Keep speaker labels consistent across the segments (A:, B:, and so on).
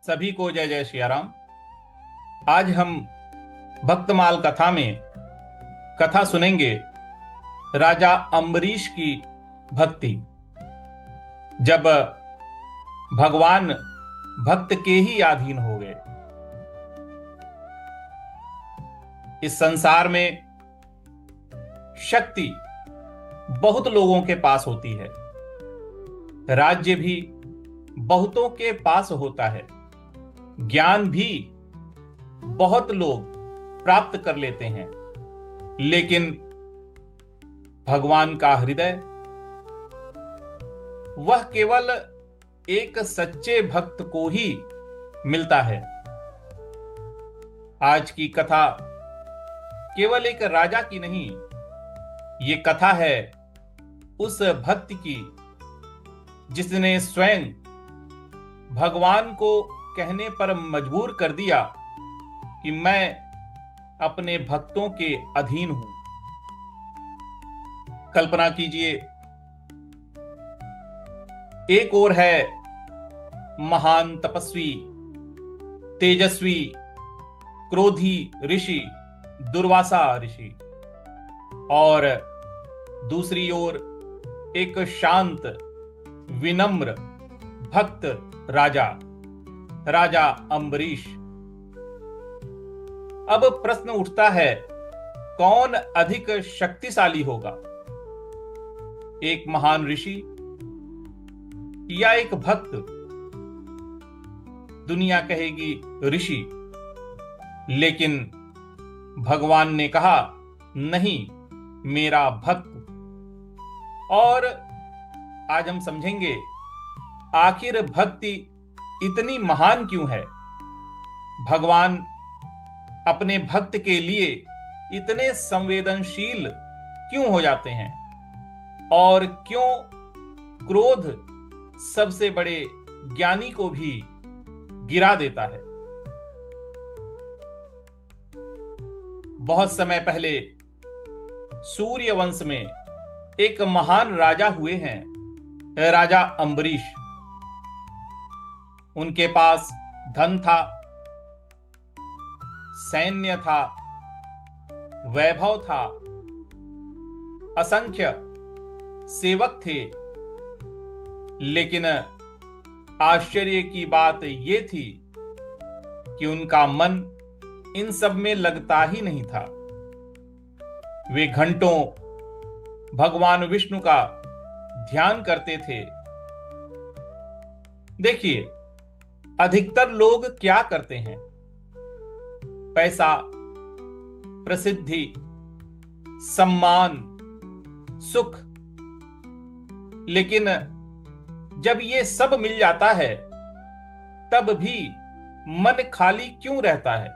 A: सभी को जय जय सिया राम। आज हम भक्तमाल कथा में कथा सुनेंगे राजा अम्बरीश की भक्ति। जब भगवान भक्त के ही अधीन हो गए। इस संसार में शक्ति बहुत लोगों के पास होती है, राज्य भी बहुतों के पास होता है, ज्ञान भी बहुत लोग प्राप्त कर लेते हैं, लेकिन भगवान का हृदय वह केवल एक सच्चे भक्त को ही मिलता है। आज की कथा केवल एक राजा की नहीं, ये कथा है उस भक्त की जिसने स्वयं भगवान को कहने पर मजबूर कर दिया कि मैं अपने भक्तों के अधीन हूं। कल्पना कीजिए, एक ओर है महान तपस्वी, तेजस्वी, क्रोधी ऋषि दुर्वासा ऋषि, और दूसरी ओर एक शांत विनम्र भक्त राजा अम्बरीश। अब प्रश्न उठता है, कौन अधिक शक्तिशाली होगा, एक महान ऋषि या एक भक्त? दुनिया कहेगी ऋषि, लेकिन भगवान ने कहा नहीं, मेरा भक्त। और आज हम समझेंगे आखिर भक्ति इतनी महान क्यों है, भगवान अपने भक्त के लिए इतने संवेदनशील क्यों हो जाते हैं, और क्यों क्रोध सबसे बड़े ज्ञानी को भी गिरा देता है। बहुत समय पहले सूर्य वंश में एक महान राजा हुए हैं, राजा अम्बरीश। उनके पास धन था, सैन्य था, वैभव था, असंख्य सेवक थे, लेकिन आश्चर्य की बात यह थी कि उनका मन इन सब में लगता ही नहीं था। वे घंटों भगवान विष्णु का ध्यान करते थे। देखिए, अधिकतर लोग क्या करते हैं, पैसा, प्रसिद्धि, सम्मान, सुख, लेकिन जब ये सब मिल जाता है तब भी मन खाली क्यों रहता है?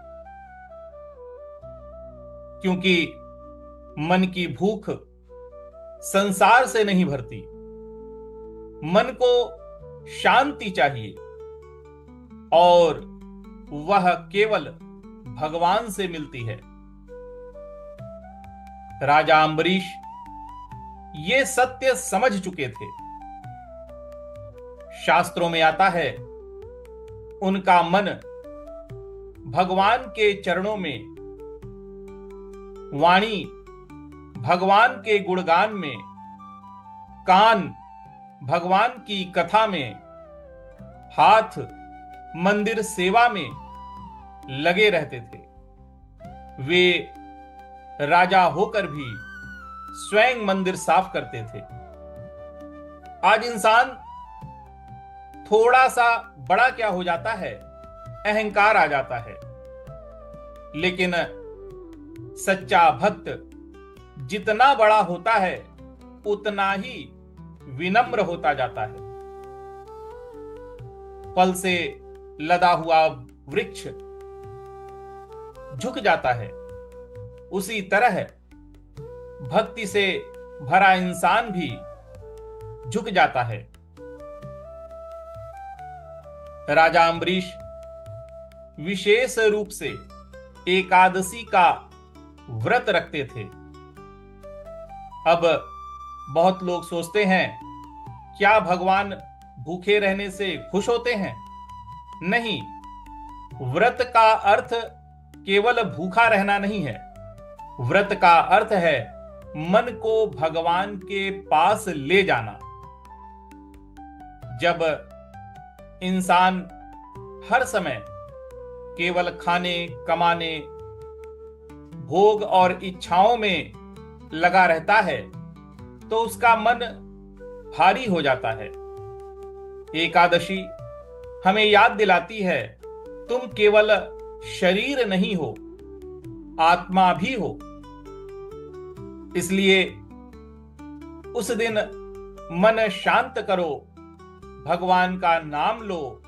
A: क्योंकि मन की भूख संसार से नहीं भरती। मन को शांति चाहिए, और वह केवल भगवान से मिलती है। राजा अम्बरीश ये सत्य समझ चुके थे। शास्त्रों में आता है, उनका मन भगवान के चरणों में, वाणी भगवान के गुणगान में, कान भगवान की कथा में, हाथ मंदिर सेवा में लगे रहते थे। वे राजा होकर भी स्वयं मंदिर साफ करते थे। आज इंसान थोड़ा सा बड़ा क्या हो जाता है, अहंकार आ जाता है, लेकिन सच्चा भक्त जितना बड़ा होता है उतना ही विनम्र होता जाता है। फल से लदा हुआ वृक्ष झुक जाता है, उसी तरह भक्ति से भरा इंसान भी झुक जाता है। राजा अम्बरीश विशेष रूप से एकादशी का व्रत रखते थे। अब बहुत लोग सोचते हैं, क्या भगवान भूखे रहने से खुश होते हैं? नहीं, व्रत का अर्थ केवल भूखा रहना नहीं है। व्रत का अर्थ है मन को भगवान के पास ले जाना। जब इंसान हर समय केवल खाने, कमाने, भोग और इच्छाओं में लगा रहता है तो उसका मन भारी हो जाता है। एकादशी हमें याद दिलाती है, तुम केवल शरीर नहीं हो, आत्मा भी हो। इसलिए उस दिन मन शांत करो, भगवान का नाम लो,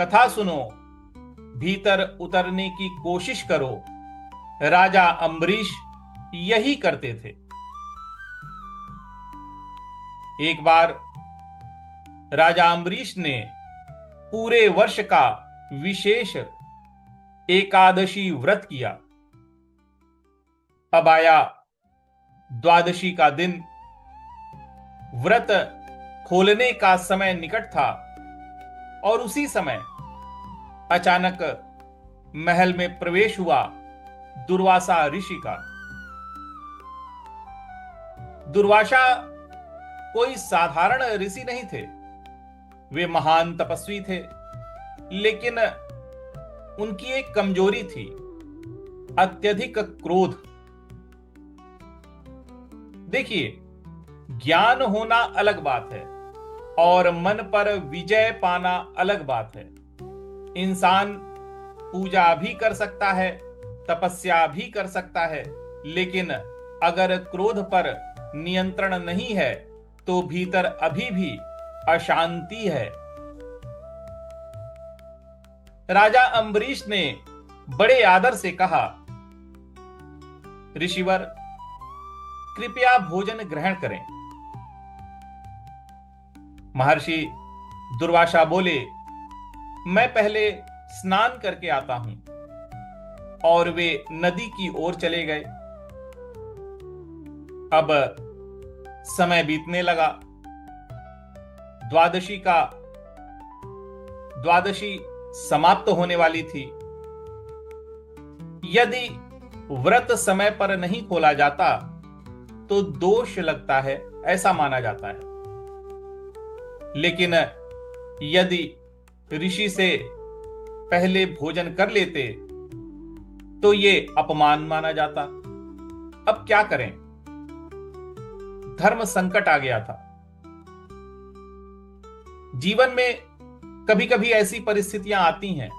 A: कथा सुनो, भीतर उतरने की कोशिश करो। राजा अम्बरीश यही करते थे। एक बार राजा अम्बरीश ने पूरे वर्ष का विशेष एकादशी व्रत किया। अब आया द्वादशी का दिन। व्रत खोलने का समय निकट था और उसी समय अचानक महल में प्रवेश हुआ दुर्वासा ऋषि का। दुर्वासा कोई साधारण ऋषि नहीं थे। वे महान तपस्वी थे, लेकिन उनकी एक कमजोरी थी, अत्यधिक क्रोध। देखिए, ज्ञान होना अलग बात है और मन पर विजय पाना अलग बात है। इंसान पूजा भी कर सकता है, तपस्या भी कर सकता है, लेकिन अगर क्रोध पर नियंत्रण नहीं है तो भीतर अभी भी अशांति है। राजा अम्बरीश ने बड़े आदर से कहा, ऋषिवर, कृपया भोजन ग्रहण करें। महर्षि दुर्वासा बोले, मैं पहले स्नान करके आता हूं। और वे नदी की ओर चले गए। अब समय बीतने लगा। द्वादशी समाप्त होने वाली थी। यदि व्रत समय पर नहीं खोला जाता तो दोष लगता है, ऐसा माना जाता है। लेकिन यदि ऋषि से पहले भोजन कर लेते तो ये अपमान माना जाता। अब क्या करें? धर्म संकट आ गया था। जीवन में कभी कभी ऐसी परिस्थितियां आती हैं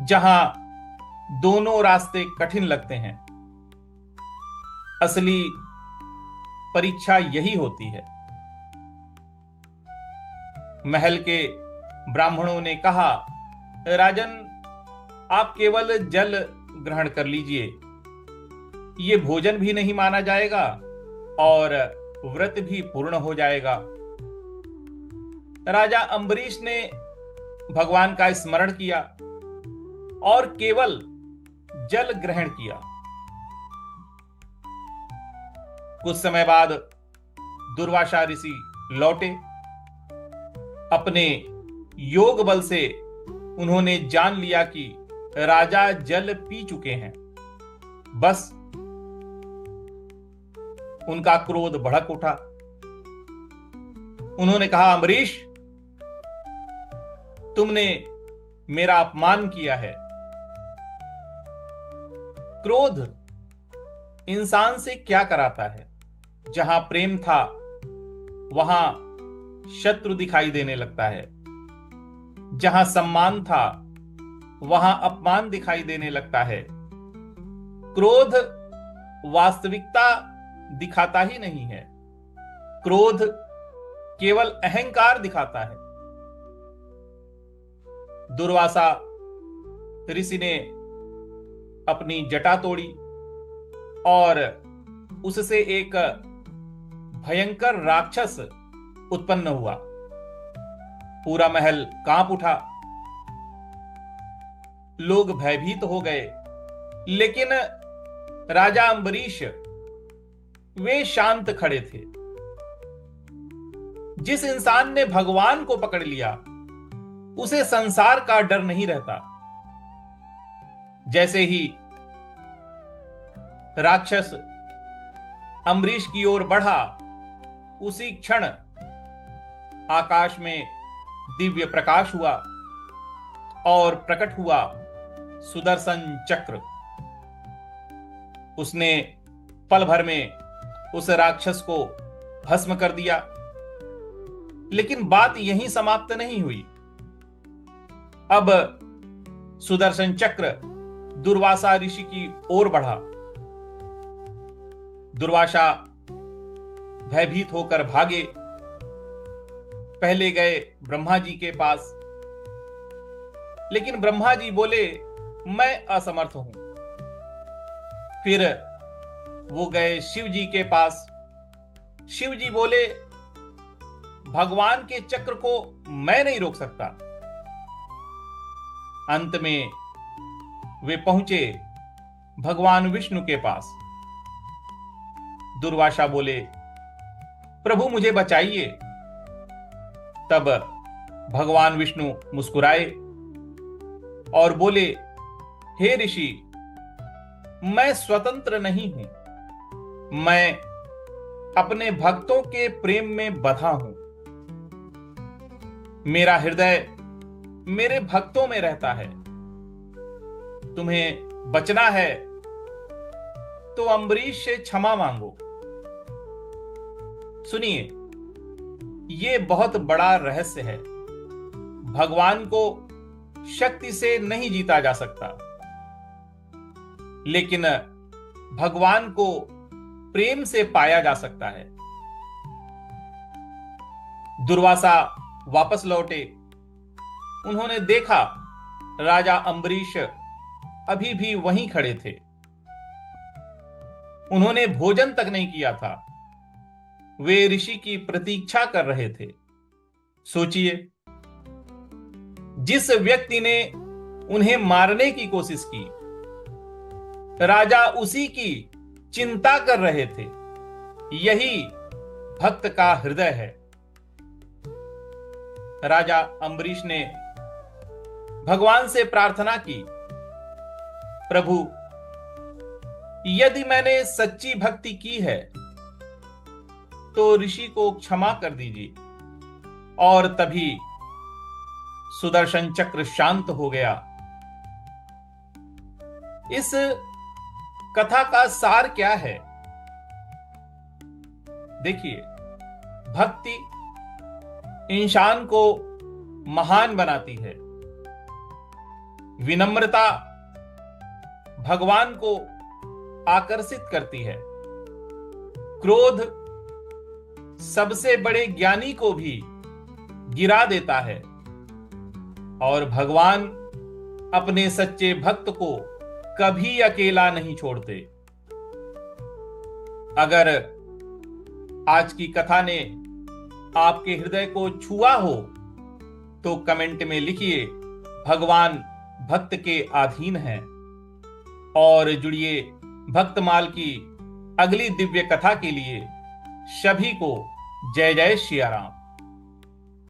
A: जहां दोनों रास्ते कठिन लगते हैं। असली परीक्षा यही होती है। महल के ब्राह्मणों ने कहा, राजन, आप केवल जल ग्रहण कर लीजिए, ये भोजन भी नहीं माना जाएगा और व्रत भी पूर्ण हो जाएगा। राजा अम्बरीश ने भगवान का स्मरण किया और केवल जल ग्रहण किया। कुछ समय बाद दुर्वासा ऋषि लौटे। अपने योग बल से उन्होंने जान लिया कि राजा जल पी चुके हैं। बस उनका क्रोध भड़क उठा। उन्होंने कहा, अम्बरीश, तुमने मेरा अपमान किया है। क्रोध इंसान से क्या कराता है? जहां प्रेम था वहां शत्रु दिखाई देने लगता है। जहां सम्मान था वहां अपमान दिखाई देने लगता है। क्रोध वास्तविकता दिखाता ही नहीं है। क्रोध केवल अहंकार दिखाता है। दुर्वासा ऋषि ने अपनी जटा तोड़ी और उससे एक भयंकर राक्षस उत्पन्न हुआ। पूरा महल कांप उठा। लोग भयभीत हो गए, लेकिन राजा अम्बरीश वे शांत खड़े थे। जिस इंसान ने भगवान को पकड़ लिया उसे संसार का डर नहीं रहता। जैसे ही राक्षस अम्बरीश की ओर बढ़ा, उसी क्षण आकाश में दिव्य प्रकाश हुआ और प्रकट हुआ सुदर्शन चक्र। उसने पल भर में उस राक्षस को भस्म कर दिया। लेकिन बात यहीं समाप्त नहीं हुई। अब सुदर्शन चक्र दुर्वासा ऋषि की ओर बढ़ा। दुर्वासा भयभीत होकर भागे। पहले गए ब्रह्मा जी के पास, लेकिन ब्रह्मा जी बोले मैं असमर्थ हूं। फिर वो गए शिव जी के पास। शिव जी बोले भगवान के चक्र को मैं नहीं रोक सकता। अंत में वे पहुंचे भगवान विष्णु के पास। दुर्वासा बोले प्रभु मुझे बचाइए। तब भगवान विष्णु मुस्कुराए और बोले हे ऋषि, मैं स्वतंत्र नहीं हूं। मैं अपने भक्तों के प्रेम में बंधा हूं। मेरा हृदय मेरे भक्तों में रहता है। तुम्हें बचना है तो अम्बरीश से क्षमा मांगो। सुनिए, ये बहुत बड़ा रहस्य है। भगवान को शक्ति से नहीं जीता जा सकता, लेकिन भगवान को प्रेम से पाया जा सकता है। दुर्वासा वापस लौटे। उन्होंने देखा राजा अम्बरीश अभी भी वहीं खड़े थे। उन्होंने भोजन तक नहीं किया था। वे ऋषि की प्रतीक्षा कर रहे थे। सोचिए, जिस व्यक्ति ने उन्हें मारने की कोशिश की, राजा उसी की चिंता कर रहे थे। यही भक्त का हृदय है। राजा अम्बरीश ने भगवान से प्रार्थना की, प्रभु यदि मैंने सच्ची भक्ति की है तो ऋषि को क्षमा कर दीजिए। और तभी सुदर्शन चक्र शांत हो गया। इस कथा का सार क्या है? देखिए, भक्ति इंसान को महान बनाती है। विनम्रता भगवान को आकर्षित करती है। क्रोध सबसे बड़े ज्ञानी को भी गिरा देता है। और भगवान अपने सच्चे भक्त को कभी अकेला नहीं छोड़ते। अगर आज की कथा ने आपके हृदय को छुआ हो तो कमेंट में लिखिए भगवान भक्त के अधीन हैं। और जुड़िए भक्तमाल की अगली दिव्य कथा के लिए। सभी को जय जय सिया राम।